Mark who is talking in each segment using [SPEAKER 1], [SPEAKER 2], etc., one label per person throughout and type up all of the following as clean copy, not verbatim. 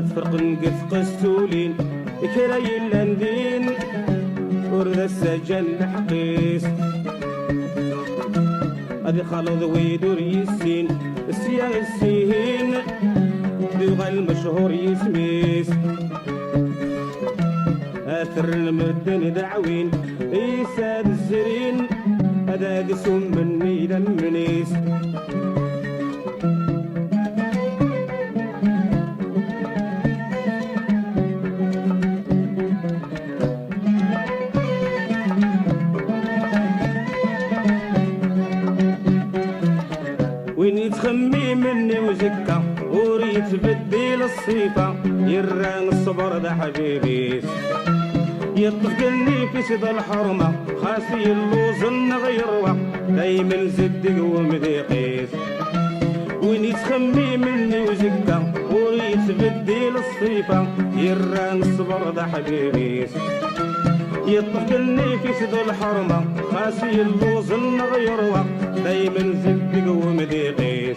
[SPEAKER 1] أتفرق نقف قسولين كراي اللاندين ورد السجن الحقيس أدي خالد ويدور يسين السيان السيهين دوغا المشهور يسميس أثر المدن دعوين إيساد الزرين هذا قسم مني دمنيس وين يتخمي مني وزكا وريت بديل الصيفة يران الصبر ذا حبيبي يطفقني في سيد الحرمة خاسي اللوز النغيروة دايما زدق ومذيقيس وين يتخمي مني وزكا وريت بديل الصيفة يران الصبر ذا حبيبي يطفقني في سيد الحرمة خاسي اللوز النغيروة دايما زدق ومذيقيس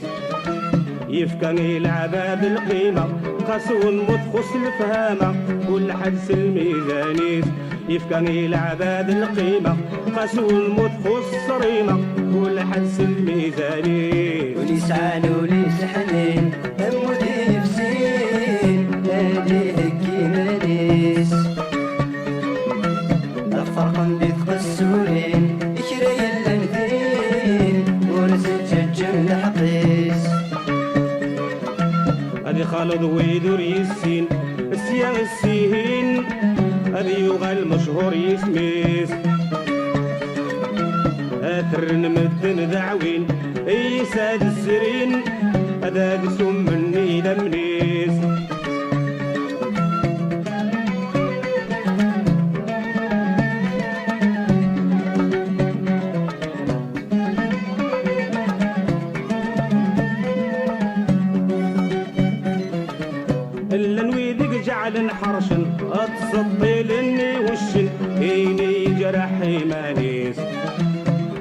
[SPEAKER 1] يفكني العباد القيمة قسو متخص الفهامة كل حدس الميزانيس يفكني العباد القيمة قسو متخص صريمة كل حدس الميزانيس
[SPEAKER 2] وليسعان وليسحنين همودي نفسين هادي هكي مانيس الفرق بيتقسولين إكري اللنثين ورسججم الحقيس
[SPEAKER 1] أدي خالد ويدور يسين السيان السيهين أدي يوغا المشهور يسميس أثر نمدن دعوين إيساد السرين هذا قسم مني دمنيس جعل حرشن اتصدي لني وشن هيني جرحي مانيس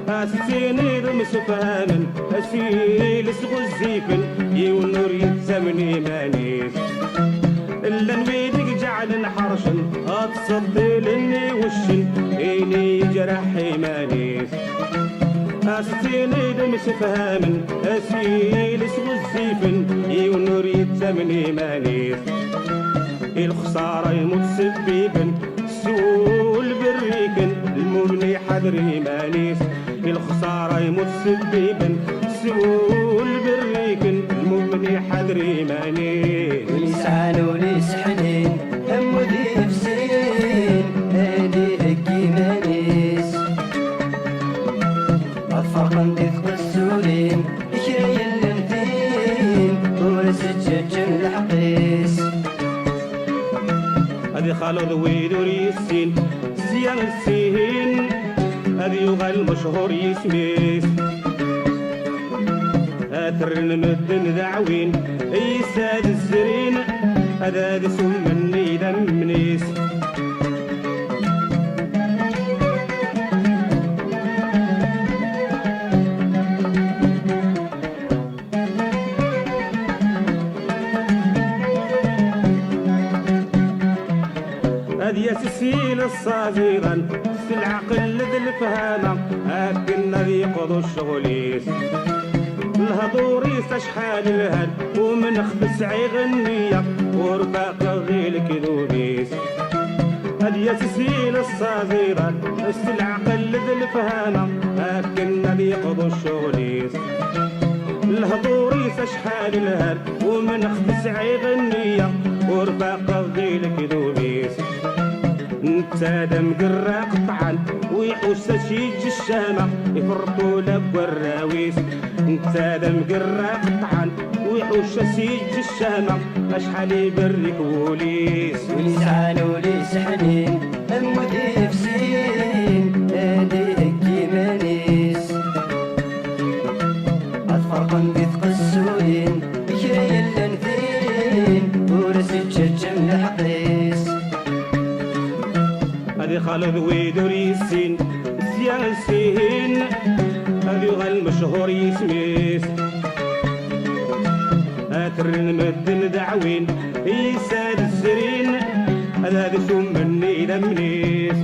[SPEAKER 1] اسيني رمس فهامن اسيل سغزيفن يونور يتسمني مانيس الا نويدك جعل حرشن اتصدي لني وشن هيني جرحي مانيس اسيني رمس فهامن اسيل سغزيفن يونور يتسمني مانيس الخسارة يموت سبيبا سول بريكن المبني حذري مانيس الخسارة يموت سبيبا سول بريكن المبني حذري مانيس
[SPEAKER 2] وليسعان وليسحنين همودي نفسين هادي هكي مانيس الفرق بيتقسولين إكري اللنثين ورسججم الحقيس
[SPEAKER 1] هذي خالد ويدور يسين سيان السيهين هذي يوغا المشهور يسميس أثر نمدن دعوين إيساد الزرين هذا قسم مني دمنيس يا سيسيل الصغيرا العقل ذي الفهامة هاكنا ذي قضوا الشغليس الهضوريس اشحال الهد ومن خبس عيغنية ورفاق غير كذوبيس يا سيسيل الصغيرا العقل ذي الفهامة هاكنا ذي قضوا الشغليس الهضوريس اشحال الهد ومن خبس عيغنية ورفاق غير كذوبيس نتادا مقرا قطعا ويحوس شيج الشامة يفرطوا لك والراويس نتادا مقرا قطعا ويحوس شيج الشامة اشحال يبرك وليس
[SPEAKER 2] وليسعان وليسحنين همودي نفسين هادي هكي مانيس الفرق بيتقسولين إكري اللنثين ورسججم الحقيس
[SPEAKER 1] هذي خالد ويدور يسين سيان السيهين هذي يوغا المشهور يسميس اترن مدن دعوين يسال السرين هذا ثم مني لمنيس